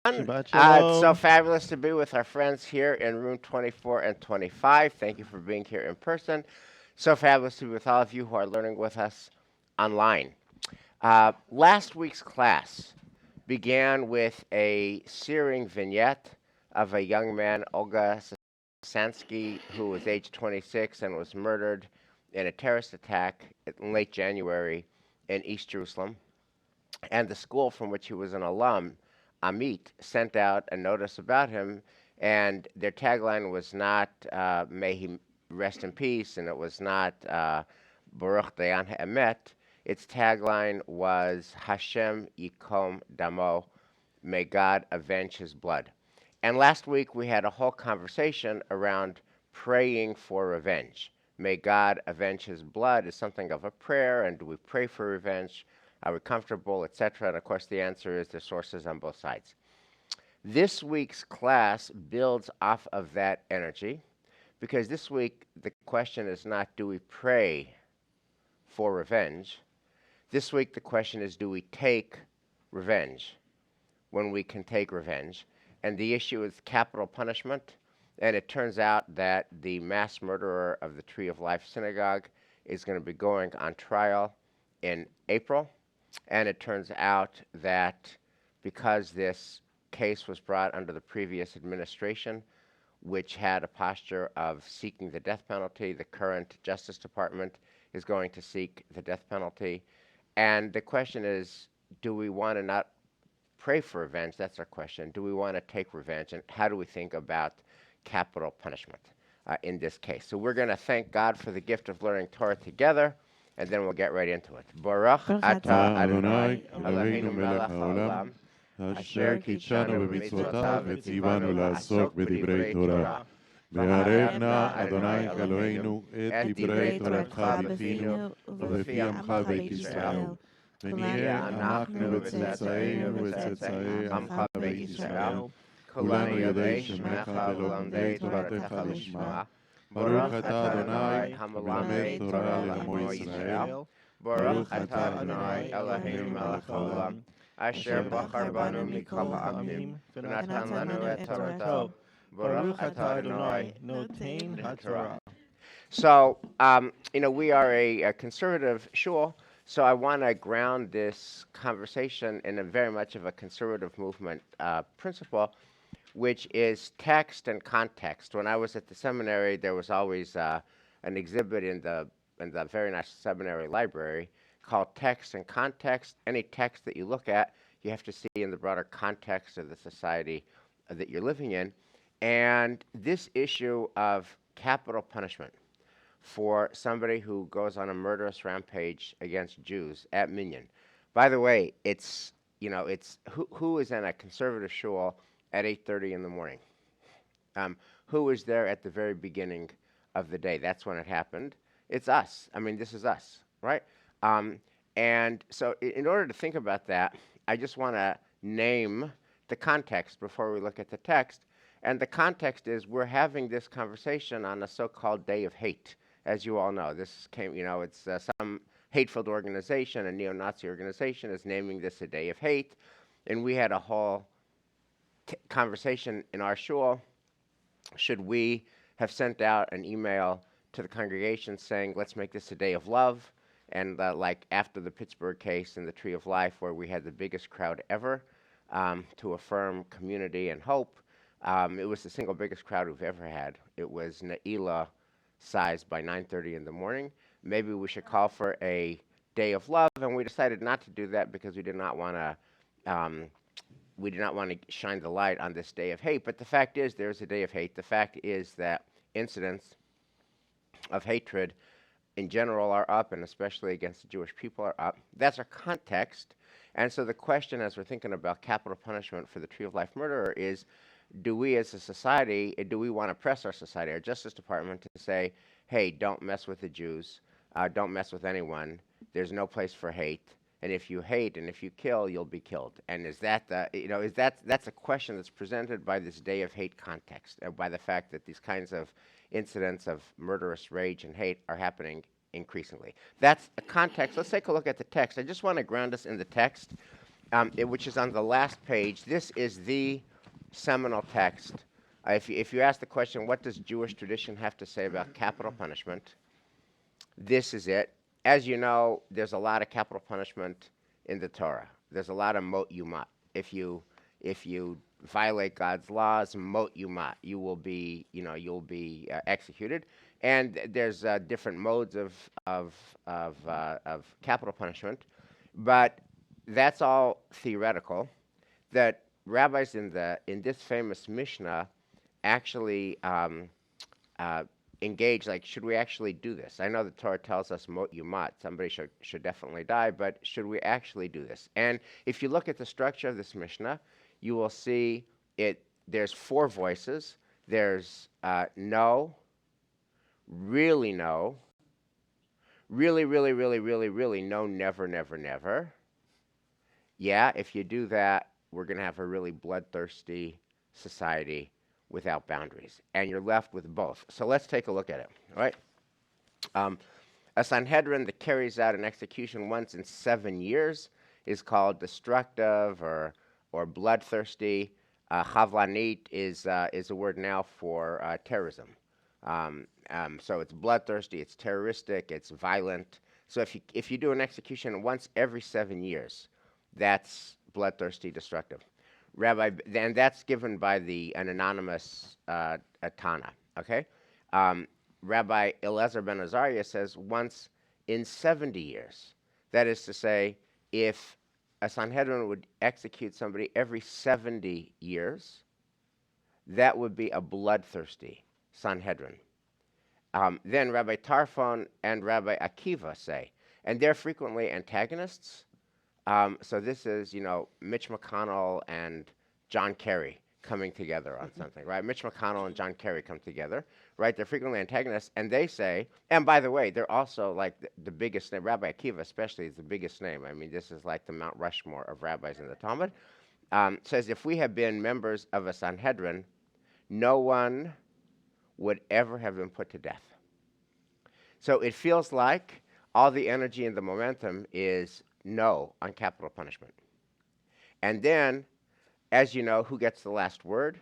Shabbat It's so Shalom. fabulous to be with our friends here in room 24 and 25. Thank you for being here in person. So fabulous to be with all of you who are learning with us online. Last week's class began with a searing vignette of a young man, Olga Sansky, who was age 26 and was murdered in a terrorist attack in late January in East Jerusalem. And the school from which he was an alum, Amit, sent out a notice about him, and their tagline was not "May he rest in peace," and it was not "Baruch Dayan Ha'emet." Its tagline was "Hashem Yikom Damo," May God avenge his blood. And last week we had a whole conversation around praying for revenge. May God avenge his blood is something of a prayer, and do we pray for revenge? Are we comfortable, etc.? And of course, the answer is there's sources on both sides. This week's class builds off of that energy because this week the question is not do we pray for revenge? This week the question is do we take revenge when we can take revenge? And the issue is capital punishment. And it turns out that the mass murderer of the Tree of Life Synagogue is going to be going on trial in April. And it turns out that because this case was brought under the previous administration, which had a posture of seeking the death penalty, the current Justice Department is going to seek the death penalty. And the question is, do we want to not pray for revenge? That's our question. Do we want to take revenge? And how do we think about capital punishment in this case? So we're going to thank God for the gift of learning Torah together, and then we'll get right into it. Baruch atah Adonai Eloheinu melech haolam, asher kitshanu b'mitzvotav v'tzivanu la'asok b'divrei Torah. Ve'arevna Ve'arevna Adonai Adonai Eloheinu et divrei Toratcha b'finu ובפי עמך בית ישראל. ונהיה אנחנו וצאצאינו וצאצאי עמך בית ישראל. כולנו יודעי שמך ולומדי תורתך לשמה. ברוך אתה אדוני המלמד תורה לעמו ישראל. ברוך אתה אדוני אלוהינו מלך העולם. אשר בחר בנו מכל העמים ונתן לנו את תורתו. ברוך אתה אדוני נותן התורה. So, we are a conservative shul, so I want to ground this conversation in a very much of a conservative movement principle, which is text and context. When I was at the seminary, there was always an exhibit in the very nice seminary library called Text and Context. Any text that you look at, you have to see in the broader context of the society that you're living in. And this issue of capital punishment for somebody who goes on a murderous rampage against Jews at Minyan. By the way, it's who is in a conservative shul at 8:30 in the morning? Who was there at the very beginning of the day? That's when it happened. It's us. I mean, this is us, right? And so in order to think about that, I just want to name the context before we look at the text. And the context is we're having this conversation on a so-called day of hate. As you all know, this came, it's some hate-filled organization, a neo-Nazi organization, is naming this a day of hate. And we had a whole conversation in our shul. Should we have sent out an email to the congregation saying, let's make this a day of love? And like after the Pittsburgh case and the Tree of Life, where we had the biggest crowd ever to affirm community and hope, it was the single biggest crowd we've ever had. It was Na'ila sized by 9:30 in the morning. Maybe we should call for a day of love, and we decided not to do that because we did not want to shine the light on this day of hate. But the fact is, there's a day of hate. The fact is that incidents of hatred in general are up, and especially against the Jewish people are up. That's our context. And so the question, as we're thinking about capital punishment for the Tree of Life murderer, is, do we as a society, do we want to press our society, our Justice Department, to say, hey, don't mess with the Jews, don't mess with anyone, there's no place for hate, and if you hate and if you kill, you'll be killed. And is that that's a question that's presented by this day of hate context, by the fact that these kinds of incidents of murderous rage and hate are happening increasingly. That's a context. Let's take a look at the text. I just want to ground us in the text which is on the last page. This is the seminal text. If you ask the question, what does Jewish tradition have to say about capital punishment? This is it. As you know, there's a lot of capital punishment in the Torah. There's a lot of mot yumat. If you violate God's laws, mot yumat, you'll be executed. And there's different modes of capital punishment, but that's all theoretical. That rabbis in this famous Mishnah actually engage, like, should we actually do this? I know the Torah tells us mot yumat, somebody should definitely die, but should we actually do this? And if you look at the structure of this Mishnah, you will see there's 4 voices. There's no, really no, really, really, really, really, really no, never, never, never. Yeah, if you do that, we're going to have a really bloodthirsty society without boundaries. And you're left with both. So let's take a look at it. All right. A Sanhedrin that carries out an execution once in 7 years is called destructive or bloodthirsty. Chavlanit is a word now for terrorism. So it's bloodthirsty, it's terroristic, it's violent. So if you do an execution once every 7 years, that's bloodthirsty, destructive. Rabbi, and that's given by an anonymous Tana. Okay, Rabbi Eliezer ben Azariah says once in 70 years. That is to say, if a Sanhedrin would execute somebody every 70 years, that would be a bloodthirsty Sanhedrin. Then Rabbi Tarfon and Rabbi Akiva say, and they're frequently antagonists. So this is, Mitch McConnell and John Kerry coming together on something, right? Mitch McConnell and John Kerry come together, right? They're frequently antagonists, and they say, and by the way, they're also like the biggest name. Rabbi Akiva especially is the biggest name. I mean, this is like the Mount Rushmore of rabbis in the Talmud. Says if we had been members of a Sanhedrin, no one would ever have been put to death. So it feels like all the energy and the momentum is no on capital punishment. And then, as you know, who gets the last word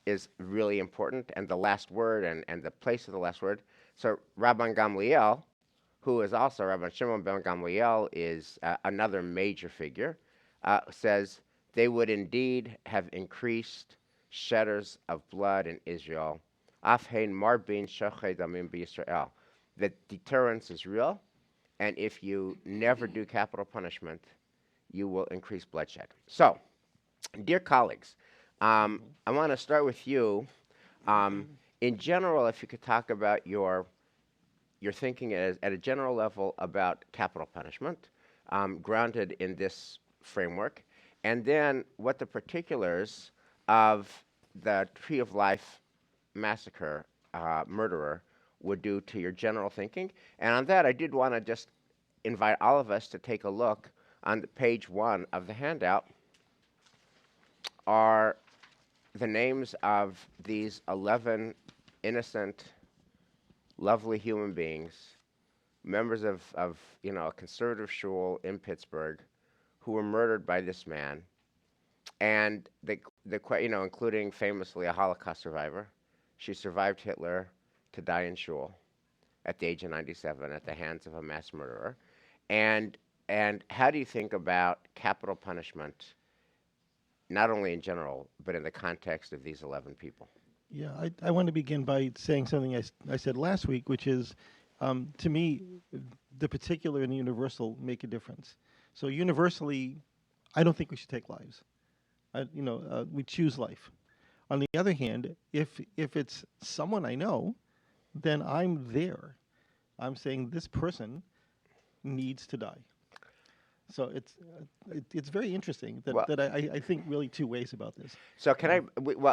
is really important, and the last word and the place of the last word. So Rabban Gamliel, who is also Rabban Shimon ben Gamliel, is another major figure, says they would indeed have increased shedders of blood in Israel. Afhein marbin shochay damim b'Yisrael. The deterrence is real, and if you never do capital punishment, you will increase bloodshed. So, dear colleagues, I want to start with you. In general, if you could talk about your thinking at a general level about capital punishment, grounded in this framework, and then what the particulars of the Tree of Life massacre murderer would do to your general thinking. And on that, I did want to just invite all of us to take a look on page 1 of the handout are the names of these 11 innocent, lovely human beings, members of a conservative shul in Pittsburgh, who were murdered by this man, and including famously a Holocaust survivor. She survived Hitler to die in shul at the age of 97 at the hands of a mass murderer. And how do you think about capital punishment, not only in general, but in the context of these 11 people? Yeah, I want to begin by saying something I said last week, which is, to me, the particular and the universal make a difference. So universally, I don't think we should take lives. We choose life. On the other hand, if it's someone I know, then I'm there. I'm saying this person needs to die. So it's very interesting that I think really 2 ways about this. So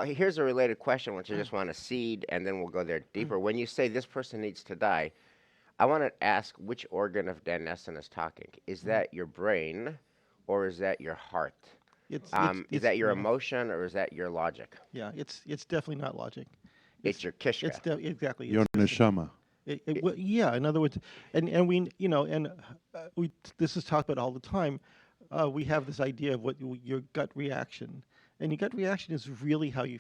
here's a related question, which I just want to seed, and then we'll go there deeper. When you say this person needs to die, I want to ask which organ of Dan Nesson is talking. Is that your brain, or is that your heart? Is that your emotion, or is that your logic? Yeah, it's definitely not logic. It's your kishka. Exactly. Your neshama. Yeah, in other words, and we, this is talked about all the time. we have this idea of what your gut reaction, and your gut reaction is really how you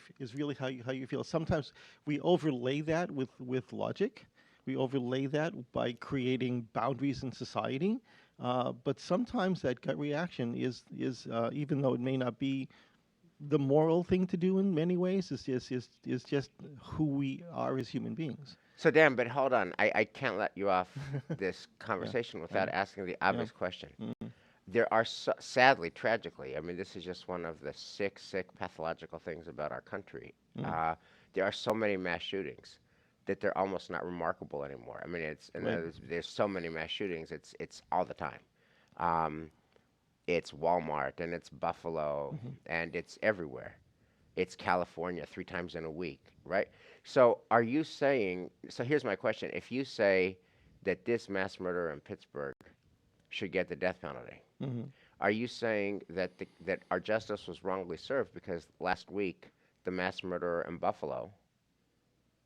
feel. Sometimes we overlay that with logic. We overlay that by creating boundaries in society. But sometimes that gut reaction is even though it may not be the moral thing to do in many ways, is just who we are as human beings. So, Dan, but hold on. I can't let you off this Yeah. conversation without Yeah. asking the Yeah. obvious question. Mm. There are, sadly, tragically, I mean, this is just one of the sick, pathological things about our country. Mm. There are so many mass shootings that they're almost not remarkable anymore. I mean, Right. there's so many mass shootings. It's all the time. Um, it's Walmart and it's Buffalo Mhm. and it's everywhere. It's California 3 times in a week, right? So are you saying? So here's my question: if you say that this mass murderer in Pittsburgh should get the death penalty, Mhm. are you saying that that our justice was wrongly served because last week the mass murderer in Buffalo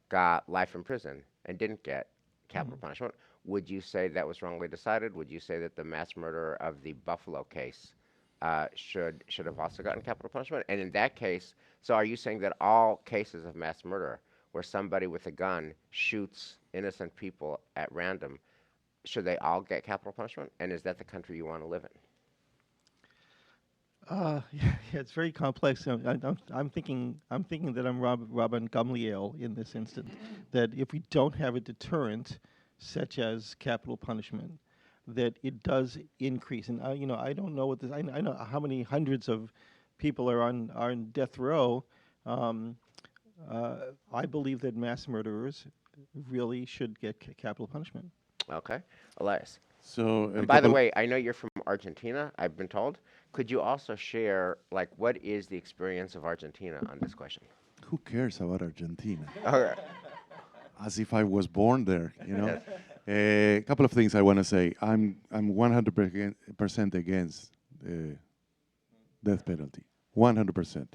got life in prison and didn't get capital Mhm. punishment? Would you say that was wrongly decided? Would you say that the mass murderer of the Buffalo case should have also gotten capital punishment? And in that case, so are you saying that all cases of mass murder where somebody with a gun shoots innocent people at random, should they all get capital punishment? And is that the country you want to live in? Yeah, it's very complex. I'm thinking that I'm Rabban Gamliel in this instance. That if we don't have a deterrent, such as capital punishment, that it does increase. And I don't know what this. I know how many hundreds of people are on death row. Um, I believe that mass murderers really should get capital punishment. Okay, Elias. So And a by the couple. way, I know you're from Argentina, I've been told. Could you also share, like, what is the experience of Argentina on this question? Who cares about Argentina? Okay. As if I was born there, Yes. A couple of things I want to say. I'm 100% against death penalty. 100%.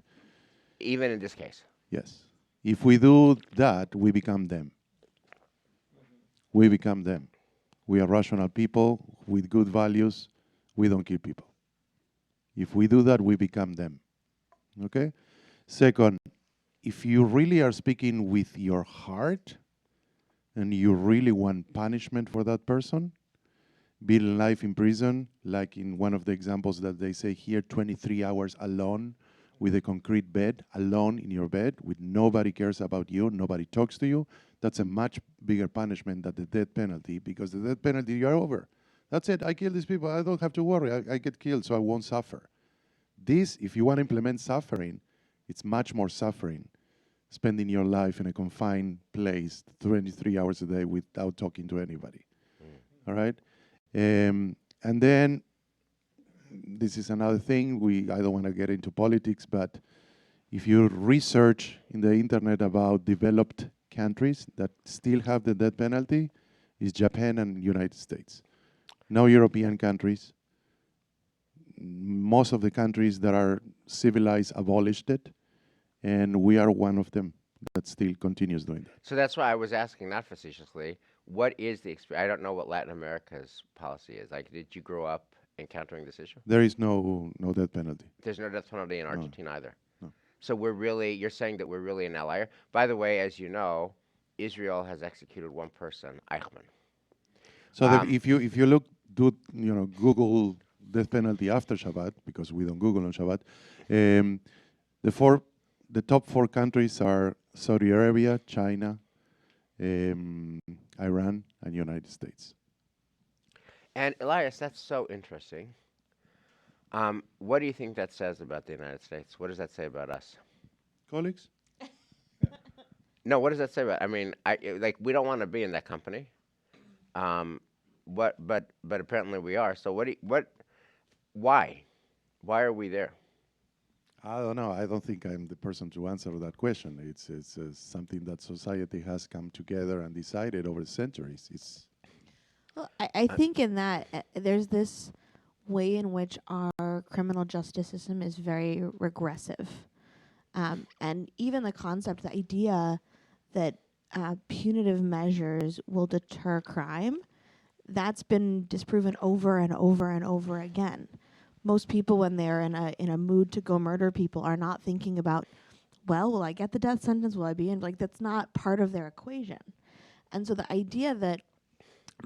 Even in this case. Yes. If we do that, we become them. We become them. We are rational people with good values. We don't kill people. If we do that, we become them. Okay? Second, if you really are speaking with your heart and you really want punishment for that person, be life in prison, like in one of the examples that they say here, 23 hours alone with a concrete bed, alone in your bed, with nobody cares about you, nobody talks to you, that's a much bigger punishment than the death penalty, because the death penalty, you're over. That's it, I kill these people, I don't have to worry, I get killed, so I won't suffer. This, if you want to implement suffering, it's much more suffering, spending your life in a confined place 23 hours a day without talking to anybody. All right? And then, this is another thing, I don't want to get into politics, but if you research in the internet about developed countries that still have the death penalty, is Japan and United States. No European countries. Most of the countries that are civilized abolished it, and we are one of them that still continues doing that. So that's why I was asking, not facetiously, what is the experience? I don't know what Latin America's policy is. Like, did you grow up encountering this issue? There is no death penalty. There's no death penalty in No, Argentina either. no. So you're saying that we're really an outlier. By the way, as you know, Israel has executed one person, Eichmann. So Um, if you Google death penalty after Shabbat, because we don't Google on Shabbat, um, the top 4 countries are Saudi Arabia, China, Iran, and United States. And Elias, that's so interesting. What do you think that says about the United States? What does that say about us? Colleagues? No, what does that say about? I mean, like we don't want to be in that company. But apparently we are. So why? Why are we there? I don't know. I don't think I'm the person to answer that question. It's something that society has come together and decided over centuries. Well, I think in that there's this way in which our criminal justice system is very regressive. And even the concept, the idea that punitive measures will deter crime, that's been disproven over and over and over again. most people, when they're in a mood to go murder people, are not thinking about, well, will I get the death sentence? Will I be in? Like, that's not part of their equation. And so the idea that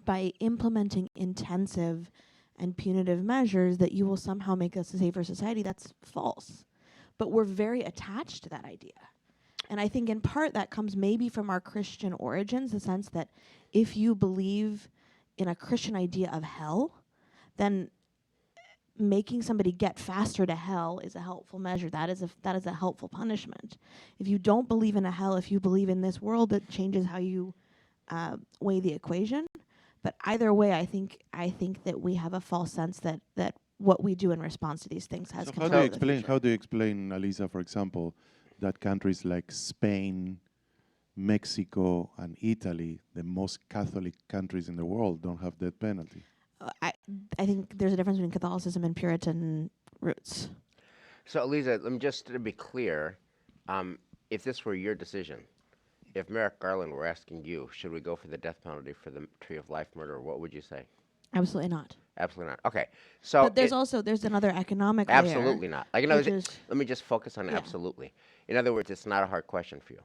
by implementing intensive and punitive measures that you will somehow make us a safer society, that's false. But we're very attached to that idea. And I think in part that comes maybe from our Christian origins, the sense that if you believe in a Christian idea of hell, then making somebody get faster to hell is a helpful measure. That is a helpful punishment. If you don't believe in a hell, if you believe in this world, that changes how you weigh the equation. But either way, I think that we have a false sense that what we do in response to these things has So control. how do you explain, Alisa, for example, that countries like Spain, Mexico, and Italy, the most Catholic countries in the world, don't have death penalty? I think there's a difference between Catholicism and Puritan roots. So, Elisa, let me just to be clear, if this were your decision, if Merrick Garland were asking you, should we go for the death penalty for the tree of life murder, what would you say? Absolutely not. Absolutely not. Okay. So but there's another economic layer. Absolutely not. Like, let me just focus on yeah. absolutely. In other words, it's not a hard question for you.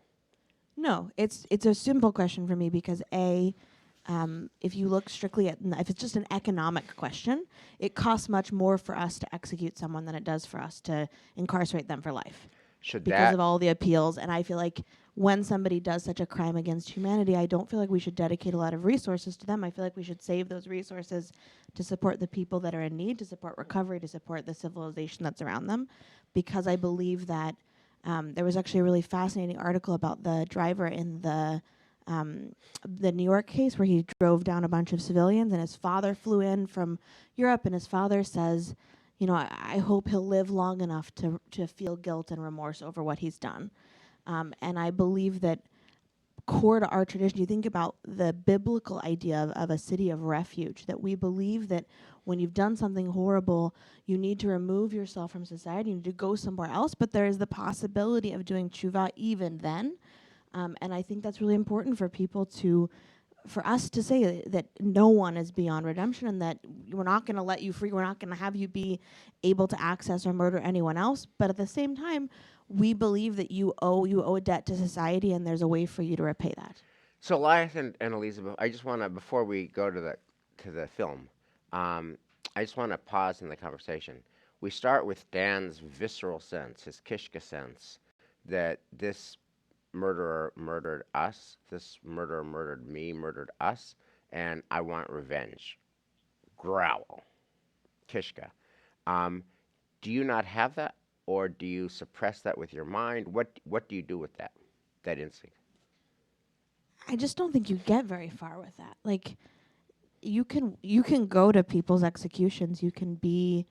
No, it's a simple question for me because if you look strictly at if it's just an economic question, it costs much more for us to execute someone than it does for us to incarcerate them for life. Because of all the appeals. And I feel like when somebody does such a crime against humanity, I don't feel like we should dedicate a lot of resources to them. I feel like we should save those resources to support the people that are in need, to support recovery, to support the civilization that's around them. Because I believe that there was actually a really fascinating article about the driver in the New York case where he drove down a bunch of civilians, and his father flew in from Europe, and his father says, you know, I hope he'll live long enough to feel guilt and remorse over what he's done. And I believe that core to our tradition, you think about the biblical idea of a city of refuge, that we believe that when you've done something horrible, you need to remove yourself from society, you need to go somewhere else, but there is the possibility of doing tshuva even then. And I think that's really important for people for us to say that no one is beyond redemption and that we're not going to let you free. We're not going to have you be able to access or murder anyone else. But at the same time, we believe that you owe a debt to society, and there's a way for you to repay that. So, Elias and Elizabeth, I just want to, before we go to the film, I just want to pause in the conversation. We start with Dan's visceral sense, his kishka sense, that this murderer murdered us, this murderer murdered me, murdered us, and I want revenge. Growl. Kishka. Do you not have that, or do you suppress that with your mind? What do you do with that instinct? I just don't think you get very far with that. Like, you can go to people's executions. You can be,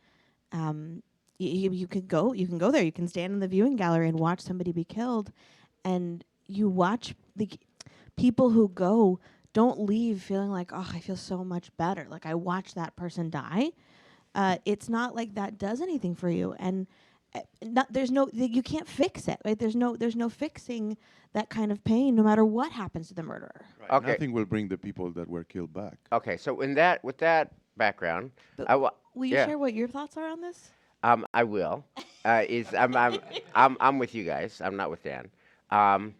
you can go there. You can stand in the viewing gallery and watch somebody be killed. And you watch the people who go don't leave feeling like, oh, I feel so much better. Like, I watched that person die. It's not like that does anything for you. And you can't fix it. Right? There's no fixing that kind of pain, no matter what happens to the murderer. Right. Okay. Nothing will bring the people that were killed back. Okay, so with that background, Will you share what your thoughts are on this? I will. I'm with you guys. I'm not with Dan. No,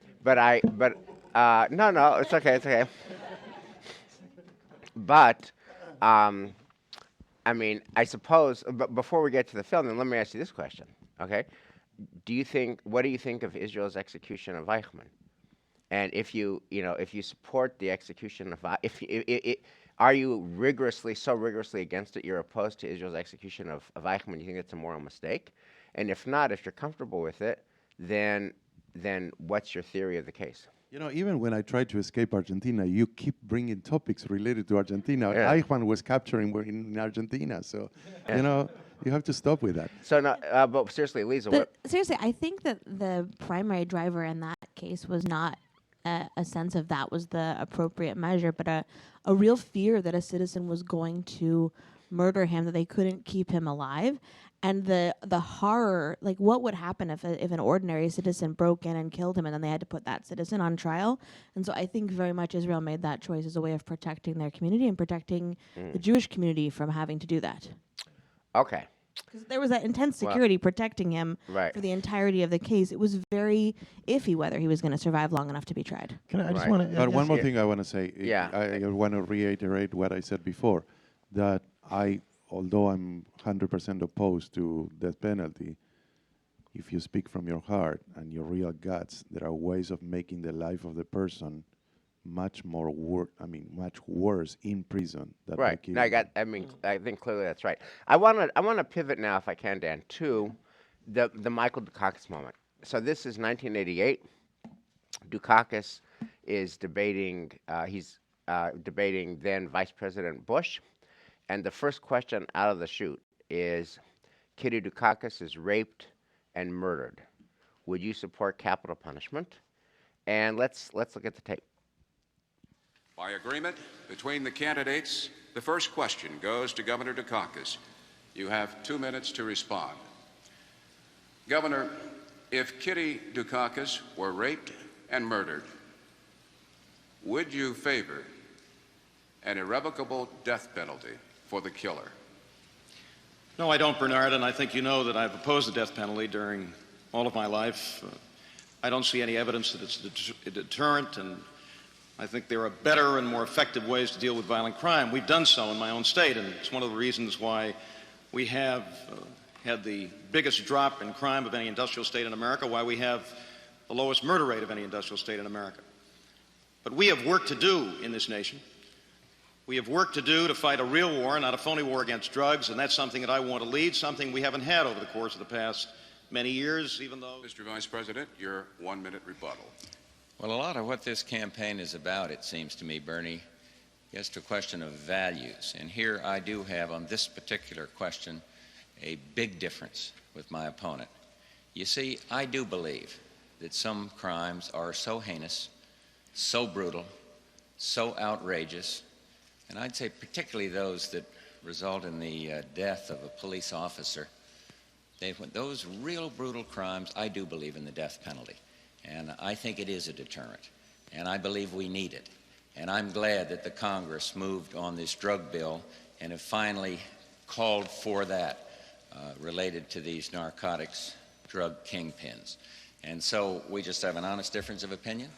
it's okay. But, I mean, I suppose, but before we get to the film, then let me ask you this question, okay? What do you think of Israel's execution of Eichmann? And if you support the execution of, are you so rigorously against it, you're opposed to Israel's execution of Eichmann, you think it's a moral mistake? And if not, if you're comfortable with it, then what's your theory of the case? You know, even when I tried to escape Argentina, you keep bringing topics related to Argentina. Yeah. Eichmann was capturing in Argentina, so, you know, you have to stop with that. So, but seriously, Lisa, seriously, I think that the primary driver in that case was not a sense of that was the appropriate measure, but a real fear that a citizen was going to murder him, that they couldn't keep him alive. And the horror, like what would happen if an ordinary citizen broke in and killed him, and then they had to put that citizen on trial. And so I think very much Israel made that choice as a way of protecting their community and protecting the Jewish community from having to do that. Okay. Because there was that intense Well, security protecting him right. for the entirety of the case. It was very iffy whether he was going to survive long enough to be tried. Can I just Right. want to? But one more Yeah. thing I want to say. Yeah. I want to reiterate what I said before, that although I'm 100% opposed to death penalty, if you speak from your heart and your real guts, there are ways of making the life of the person much much worse in prison than by Right. killing No, them. I think clearly that's right. I want to pivot now, if I can, Dan, to the Michael Dukakis moment. So this is 1988. Dukakis is debating. He's debating then Vice President Bush, and the first question out of the chute is, Kitty Dukakis is raped and murdered. Would you support capital punishment? And let's look at the tape. By agreement between the candidates, the first question goes to Governor Dukakis. You have 2 minutes to respond. Governor, if Kitty Dukakis were raped and murdered, would you favor an irrevocable death penalty for the killer? No, I don't, Bernard, and I think you know that I've opposed the death penalty during all of my life. I don't see any evidence that it's a deterrent, and I think there are better and more effective ways to deal with violent crime. We've done so in my own state, and it's one of the reasons why we have had the biggest drop in crime of any industrial state in America, why we have the lowest murder rate of any industrial state in America. But we have work to do in this nation. We have work to do to fight a real war, not a phony war against drugs, and that's something that I want to lead, something we haven't had over the course of the past many years, even though... Mr. Vice President, your 1-minute rebuttal. Well, a lot of what this campaign is about, it seems to me, Bernie, gets to a question of values. And here I do have, on this particular question, a big difference with my opponent. You see, I do believe that some crimes are so heinous, so brutal, so outrageous, and I'd say particularly those that result in the death of a police officer. Those real brutal crimes, I do believe in the death penalty. And I think it is a deterrent. And I believe we need it. And I'm glad that the Congress moved on this drug bill and have finally called for that related to these narcotics drug kingpins. And so we just have an honest difference of opinion.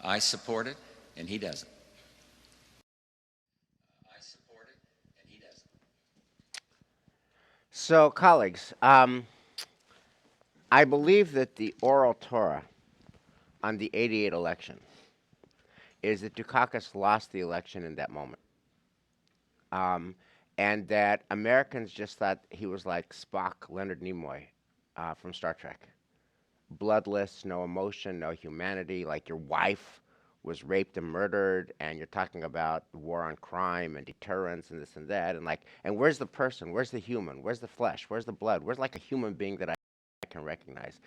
I support it, and he doesn't. I support it, and he doesn't. So, colleagues, I believe that the oral Torah on the 88 election is that Dukakis lost the election in that moment. And that Americans just thought he was like Spock, Leonard Nimoy from Star Trek. Bloodless, no emotion, no humanity, like your wife was raped and murdered, and you're talking about the war on crime and deterrence and this and that, and where's the person? Where's the human? Where's the flesh? Where's the blood? Where's like a human being that I can recognize?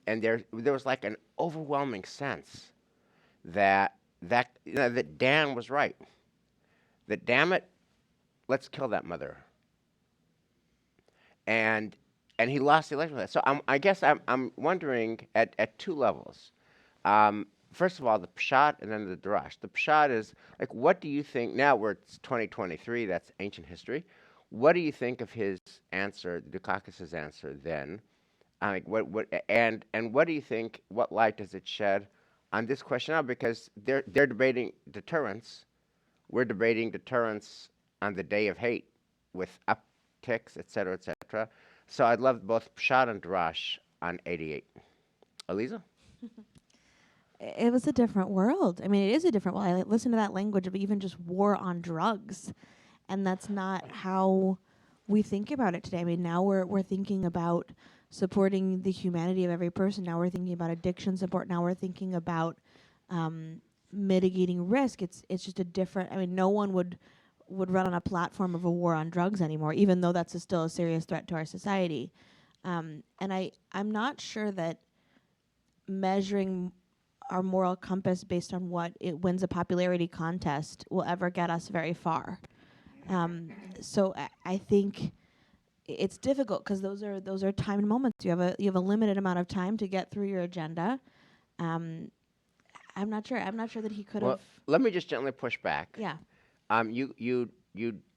And there was like an overwhelming sense that Dan was right. That damn it, let's kill that mother. And he lost the election for that. So I guess I'm wondering at two levels. First of all, the pshat and then the drash. The pshat is like, what do you think? Now it's 2023. That's ancient history. What do you think of his answer, Dukakis' answer then? And what do you think? What light does it shed on this question now? Because they're debating deterrence. We're debating deterrence on the day of hate with upticks, et cetera, et cetera. So I'd love both pshat and drash on 88. Aliza? It was a different world. I mean, it is a different world. I listen to that language of even just war on drugs, and that's not how we think about it today. I mean, now we're thinking about supporting the humanity of every person. Now we're thinking about addiction support. Now we're thinking about mitigating risk. It's just a different. I mean, no one would run on a platform of a war on drugs anymore, even though that's still a serious threat to our society. And I'm not sure that measuring our moral compass based on what it wins a popularity contest will ever get us very far. So I think it's difficult because those are timed moments. You have a limited amount of time to get through your agenda. I'm not sure that he could have. Well, let me just gently push back. Yeah. You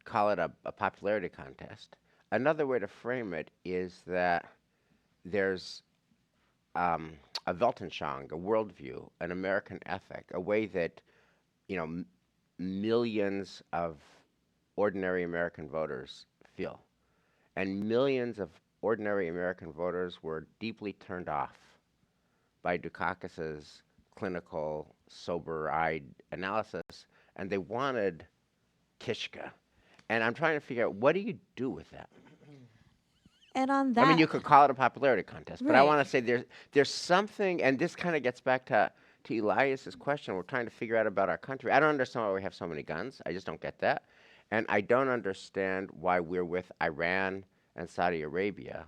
call it a popularity contest. another way to frame it is that there's a Weltanschauung, a worldview, an American ethic, a way that millions of ordinary American voters feel, and millions of ordinary American voters were deeply turned off by Dukakis's clinical, sober-eyed analysis, and they wanted Kishka. And I'm trying to figure out, what do you do with that? And on that, I mean, you could call it a popularity contest, but I Right. want to say there's something, and this kind of gets back to Elias's question. We're trying to figure out about our country. I don't understand why we have so many guns. I just don't get that. And I don't understand why we're with Iran and Saudi Arabia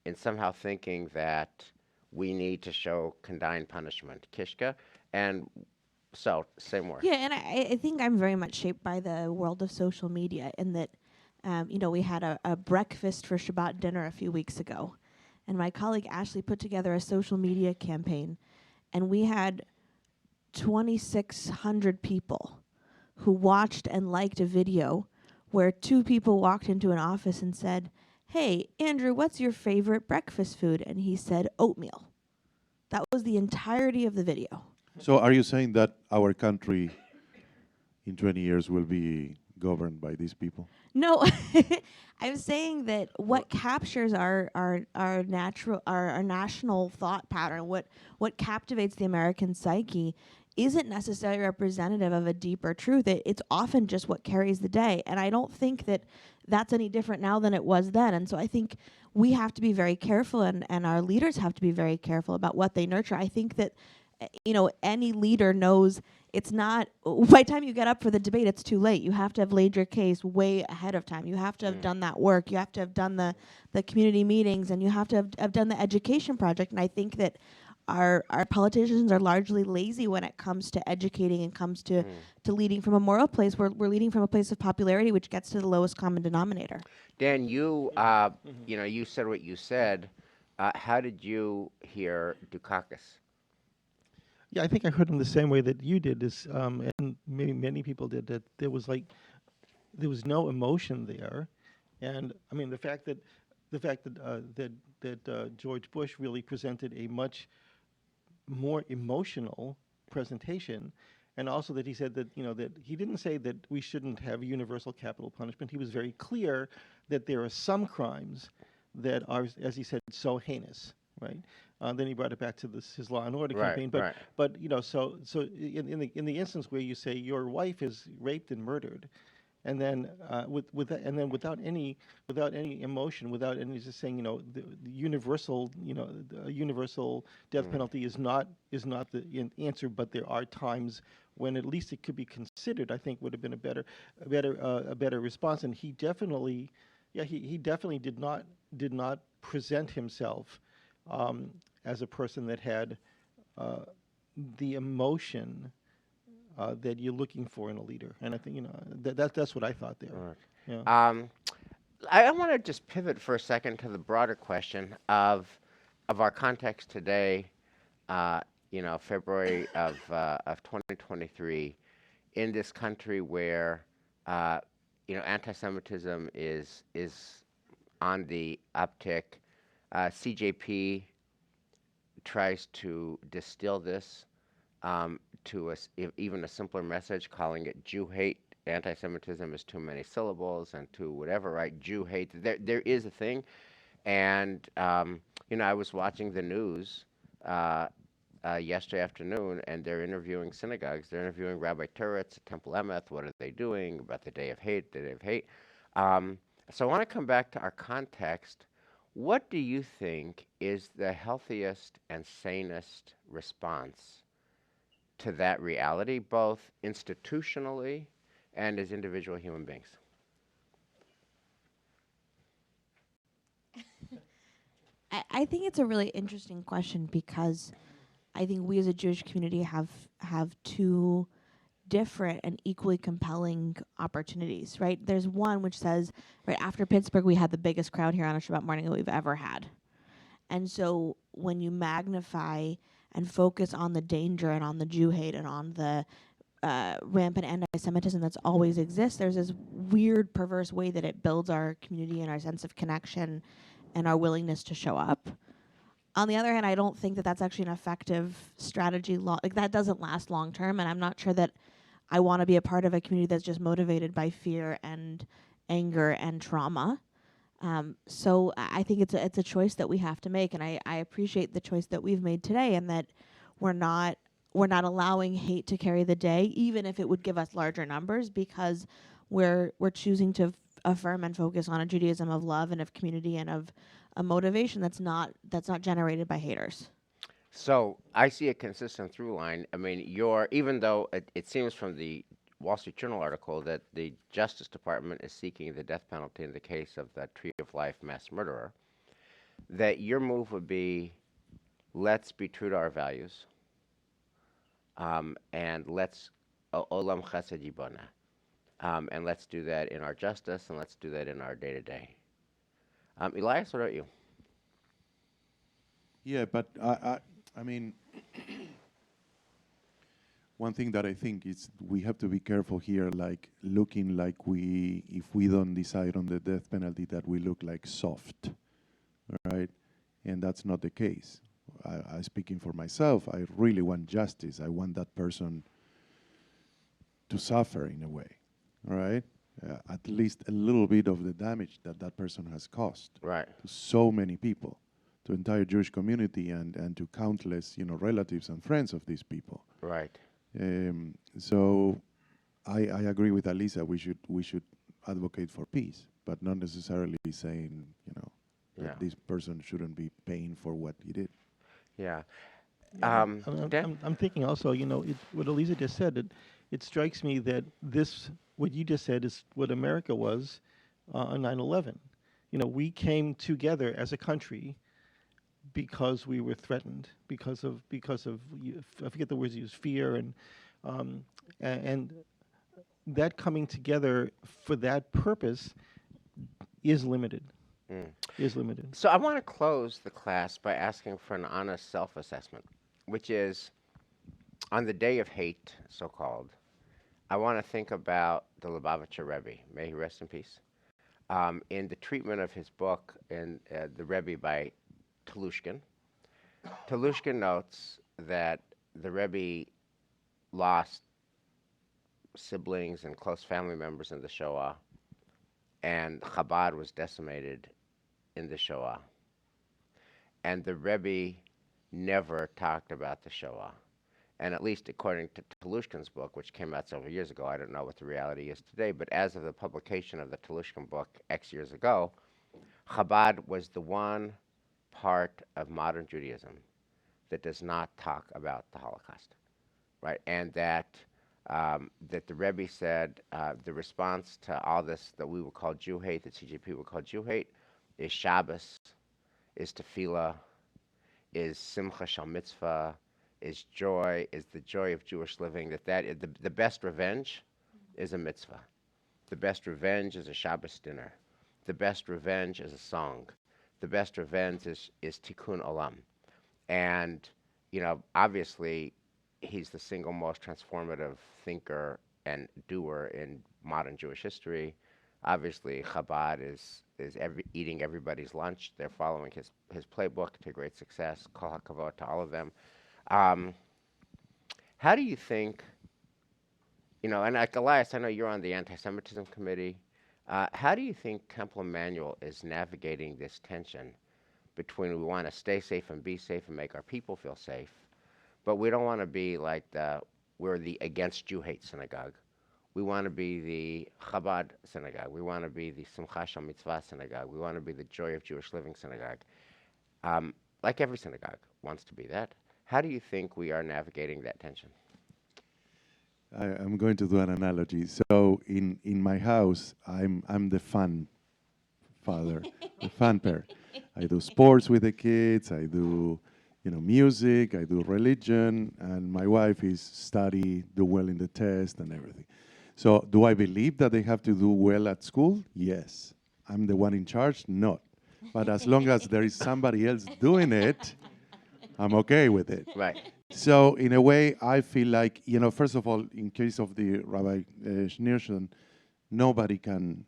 in somehow thinking that we need to show condign punishment. Kishka. And so, say more. Yeah, and I think I'm very much shaped by the world of social media in that, we had a breakfast for Shabbat dinner a few weeks ago. And my colleague Ashley put together a social media campaign. And we had 2,600 people who watched and liked a video where two people walked into an office and said, "Hey, Andrew, what's your favorite breakfast food?" And he said, "Oatmeal." That was the entirety of the video. So are you saying that our country in 20 years will be governed by these people? No, I'm saying that what captures our national thought pattern, what captivates the American psyche, isn't necessarily representative of a deeper truth. It's often just what carries the day, and I don't think that that's any different now than it was then. And so I think we have to be very careful, and our leaders have to be very careful about what they nurture. I think that any leader knows it's not, by the time you get up for the debate, it's too late. You have to have laid your case way ahead of time. You have to have done that work. You have to have done the community meetings, and you have to have done the education project. And I think that our politicians are largely lazy when it comes to educating and comes to leading from a moral place. We're leading from a place of popularity, which gets to the lowest common denominator. Dan, you you said what you said. How did you hear Dukakis? Yeah, I think I heard him the same way that you did. And maybe many people did. That there was no emotion there, and I mean the fact that George Bush really presented a much more emotional presentation, and also that he said that that he didn't say that we shouldn't have universal capital punishment. He was very clear that there are some crimes that are, as he said, so heinous, right? Then he brought it back to his Law and Order campaign. But so in the instance where you say your wife is raped and murdered, and then without any emotion, without any just saying the universal a universal death penalty is not the answer, but there are times when at least it could be considered. I think would have been a better response. And he definitely did not present himself as a person that had the emotion that you're looking for in a leader. And I think that's what I thought there. Right. Yeah. I want to just pivot for a second to the broader question of our context today. February of 2023, in this country where anti-Semitism is on the uptick. CJP tries to distill this to even a simpler message, calling it Jew hate. Anti-Semitism is too many syllables and to whatever, right? Jew hate. There is a thing, and I was watching the news yesterday afternoon, and they're interviewing synagogues. They're interviewing Rabbi Turetz at Temple Emeth. What are they doing about the Day of Hate? The Day of Hate. So I want to come back to our context. What do you think is the healthiest and sanest response to that reality, both institutionally and as individual human beings? I think it's a really interesting question because I think we as a Jewish community have two different and equally compelling opportunities, right? There's one which says, right after Pittsburgh, we had the biggest crowd here on a Shabbat morning that we've ever had. And so when you magnify and focus on the danger and on the Jew hate and on the rampant anti-Semitism that's always exists, there's this weird, perverse way that it builds our community and our sense of connection and our willingness to show up. On the other hand, I don't think that that's actually an effective strategy. Like that doesn't last long term, and I'm not sure that I want to be a part of a community that's just motivated by fear and anger and trauma. So I think it's a choice that we have to make, and I appreciate the choice that we've made today, and that we're not allowing hate to carry the day, even if it would give us larger numbers, because we're choosing to affirm and focus on a Judaism of love and of community and of a motivation that's not generated by haters. So I see a consistent through line. I mean, even though it seems from the Wall Street Journal article that the Justice Department is seeking the death penalty in the case of the Tree of Life mass murderer, that your move would be, let's be true to our values, and let's olam chesed yibona, and let's do that in our justice, and let's do that in our day-to-day. Elias, what about you? Yeah, but I mean, one thing that I think is we have to be careful here, like looking like if we don't decide on the death penalty, that we look like soft, right? And that's not the case. I speaking for myself, I really want justice. I want that person to suffer in a way, right? At least a little bit of the damage that person has caused, Right. to so many people, to entire Jewish community, and to countless, relatives and friends of these people. Right. So I agree with Alisa. We should advocate for peace, but not necessarily saying, that this person shouldn't be paying for what he did. Yeah. Dan? I'm thinking also, what Elisa just said, it strikes me that what you just said is what America was on 9/11. We came together as a country because we were threatened, because of I forget the words used, fear, and that coming together for that purpose is limited. Is limited. So I want to close the class by asking for an honest self-assessment, which is, on the day of hate, so-called, I want to think about the Lubavitcher Rebbe, may he rest in peace, in the treatment of his book, in the Rebbe by Telushkin. Telushkin notes that the Rebbe lost siblings and close family members in the Shoah, and Chabad was decimated in the Shoah. And the Rebbe never talked about the Shoah. And at least according to Telushkin's book, which came out several years ago, I don't know what the reality is today, but as of the publication of the Telushkin book X years ago, Chabad was the one part of modern Judaism that does not talk about the Holocaust, right? And that the Rebbe said the response to all this that we would call Jew hate, that CJP would call Jew hate, is Shabbos, is tefillah, is simcha shal mitzvah, is joy, is the joy of Jewish living, that is the best revenge is a mitzvah. The best revenge is a Shabbos dinner. The best revenge is a song. The best revenge is tikkun olam. And, obviously, he's the single most transformative thinker and doer in modern Jewish history. Obviously, Chabad is eating everybody's lunch. They're following his playbook to great success. Kol hakavod to all of them. How do you think, and like Elias, I know you're on the anti-Semitism committee. How do you think Temple Emmanuel is navigating this tension between we want to stay safe and be safe and make our people feel safe, but we don't want to be like we're the against Jew hate synagogue. We want to be the Chabad synagogue. We want to be the Simcha Shal Mitzvah synagogue. We want to be the Joy of Jewish Living synagogue. Like every synagogue wants to be that. How do you think we are navigating that tension? I'm going to do an analogy. So in my house, I'm the fun father, the fun parent. I do sports with the kids. I do, music. I do religion, and my wife is study, do well in the test, and everything. So do I believe that they have to do well at school? Yes. I'm the one in charge? Not. But as long as there is somebody else doing it, I'm okay with it. Right. So in a way, I feel like, first of all, in case of the Rabbi Schneerson, nobody can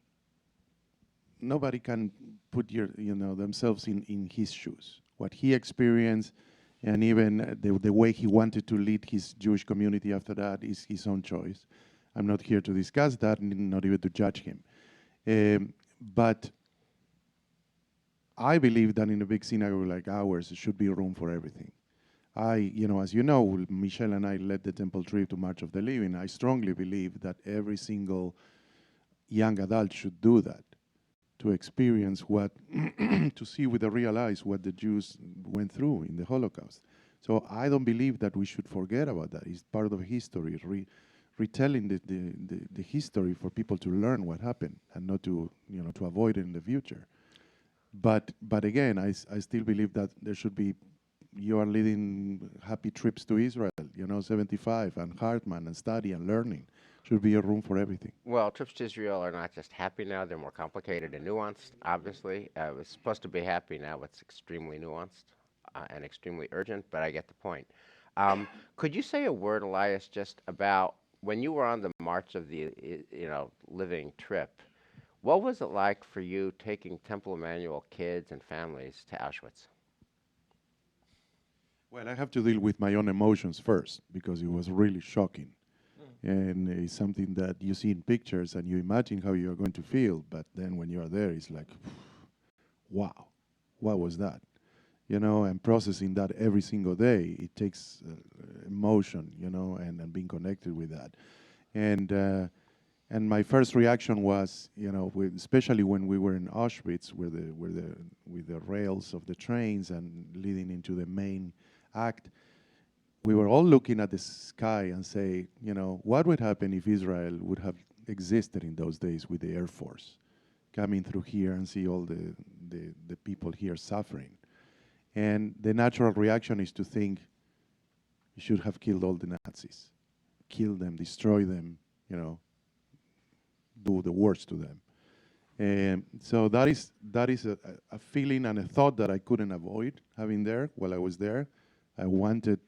put themselves in his shoes. What he experienced, and even the way he wanted to lead his Jewish community after that is his own choice. I'm not here to discuss that, not even to judge him. But I believe that in a big synagogue like ours, there should be room for everything. As you know, Michelle and I led the temple trip to March of the Living. I strongly believe that every single young adult should do that, to experience to see with the real eyes what the Jews went through in the Holocaust. So I don't believe that we should forget about that. It's part of history, retelling the history for people to learn what happened and not to avoid it in the future. But again, I still believe that there should be. You are leading happy trips to Israel, 75, and Hartman, and study and learning. Should be a room for everything. Well, trips to Israel are not just happy now, they're more complicated and nuanced, obviously. It was supposed to be happy, now it's extremely nuanced and extremely urgent, but I get the point. Could you say a word, Elias, just about when you were on the March of the Living trip, what was it like for you taking Temple Emmanuel kids and families to Auschwitz? Well, I have to deal with my own emotions first, because it was really shocking. And it's something that you see in pictures and you imagine how you're going to feel, but then when you are there, it's like, wow, what was that? And processing that every single day, it takes emotion, and being connected with that. And my first reaction was, especially when we were in Auschwitz, with the rails of the trains and leading into the main act, we were all looking at the sky and say, what would happen if Israel would have existed in those days with the Air Force coming through here and see all the people here suffering? And the natural reaction is to think, you should have killed all the Nazis, kill them, destroy them, do the worst to them. And so that is a feeling and a thought that I couldn't avoid having there while I was there. I wanted,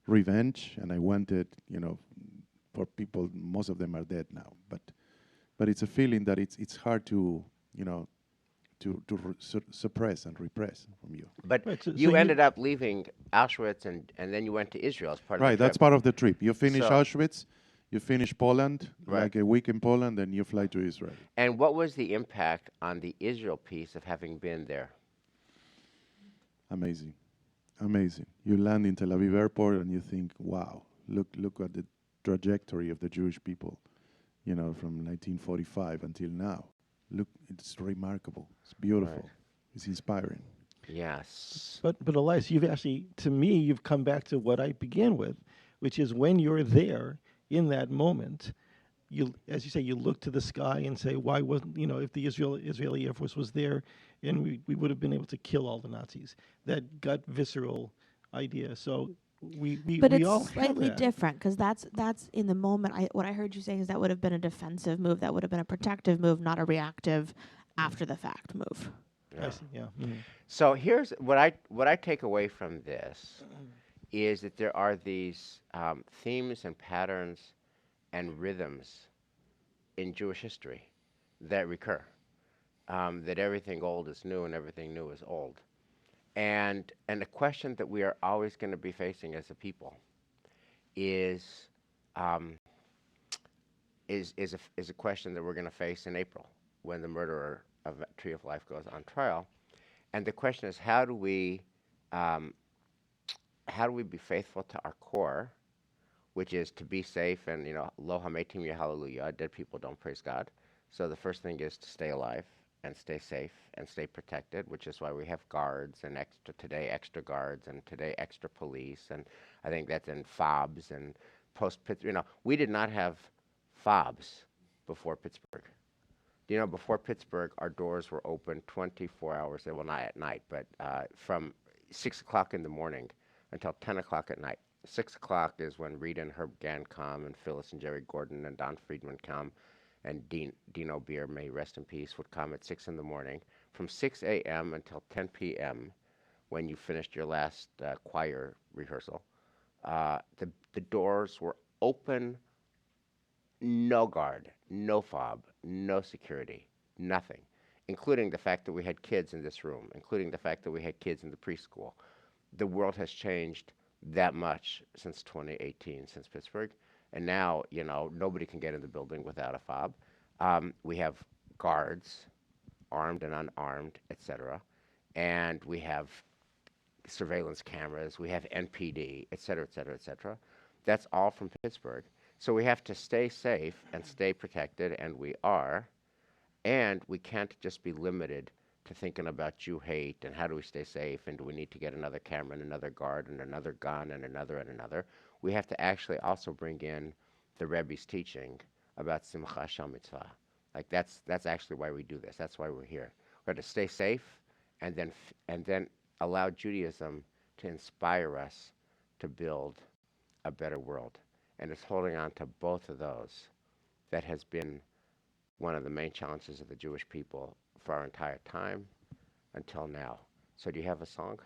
revenge, and I wanted, for people, most of them are dead now, but it's a feeling that it's hard to suppress and repress from you. But Right, so you you- ended up leaving Auschwitz and then you went to Israel as part of the Right, trip. that's part of the trip. You finish So- Auschwitz, you finish Poland, Right. like a week in Poland, then you fly to Israel. And what was the impact on the Israel piece of having been there? Amazing. Amazing. You land in Tel Aviv airport and you think, wow, look at the trajectory of the Jewish people, from 1945 until now. Look, it's remarkable. It's beautiful. Right. It's inspiring. Yes. But Elias, you've actually, to me, you've come back to what I began with, which is when you're there in that moment, you, as you say, you look to the sky and say, why wasn't, if the Israeli Air Force was there, and we would have been able to kill all the Nazis. That gut visceral idea. So we But we it's all have slightly that. different because that's in the moment. What I heard you saying is that would have been a defensive move. That would have been a protective move, not a reactive, after the fact move. I see, yeah. Mhm. So here's what I take away from this is that there are these themes and patterns and rhythms in Jewish history that recur. That everything old is new and everything new is old. And the question that we are always going to be facing as a people is a question that we're going to face in April when the murderer of Tree of Life goes on trial. And the question is, how do we be faithful to our core, which is to be safe and, lo hametim hallelujah, dead people don't praise God. So the first thing is to stay alive and stay safe and stay protected, which is why we have guards and extra guards and today extra police. And I think that's in FOBs and post-Pittsburgh. We did not have FOBs before Pittsburgh. Before Pittsburgh, our doors were open 24 hours. Well, not at night, but from 6 o'clock in the morning until 10 o'clock at night. 6 o'clock is when Rita and Herb Gann come, and Phyllis and Jerry Gordon and Don Friedman come, and Dino Beer, may rest in peace, would come at 6 in the morning. From 6 a.m. until 10 p.m., when you finished your last choir rehearsal. The doors were open, no guard, no fob, no security, nothing, including the fact that we had kids in this room, including the fact that we had kids in the preschool. The world has changed that much since 2018, since Pittsburgh. And now, nobody can get in the building without a fob. We have guards, armed and unarmed, etc. And we have surveillance cameras, we have NPD, et cetera, et cetera, et cetera. That's all from Pittsburgh. So we have to stay safe and stay protected, and we are. And we can't just be limited to thinking about Jew hate and how do we stay safe and do we need to get another camera and another guard and another gun and another and another. We have to actually also bring in the Rebbe's teaching about Simcha Shel Mitzvah. Like that's actually why we do this. That's why we're here. We're to stay safe and then allow Judaism to inspire us to build a better world. And it's holding on to both of those that has been one of the main challenges of the Jewish people for our entire time until now. So do you have a song?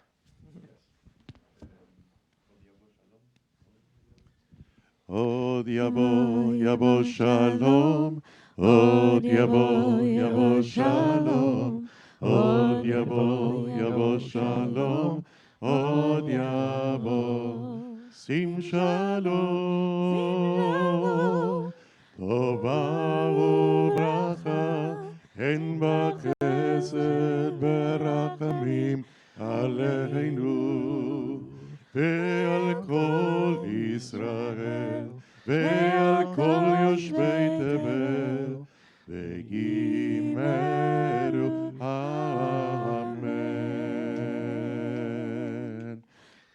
Od yabo shalom, od yabo shalom, od yabo shalom, od yabo sim shalom. Tova ubracha, en b'chesed berachamim aleinu, ve'al kol Yisrael, ve'al kol yoshvei tevel, ve'yimeru amen.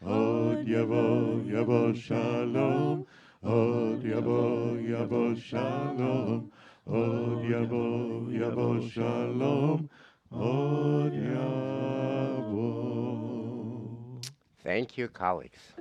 Od yavo shalom, od yavo shalom, od yavo shalom, od yavo. Thank you, colleagues.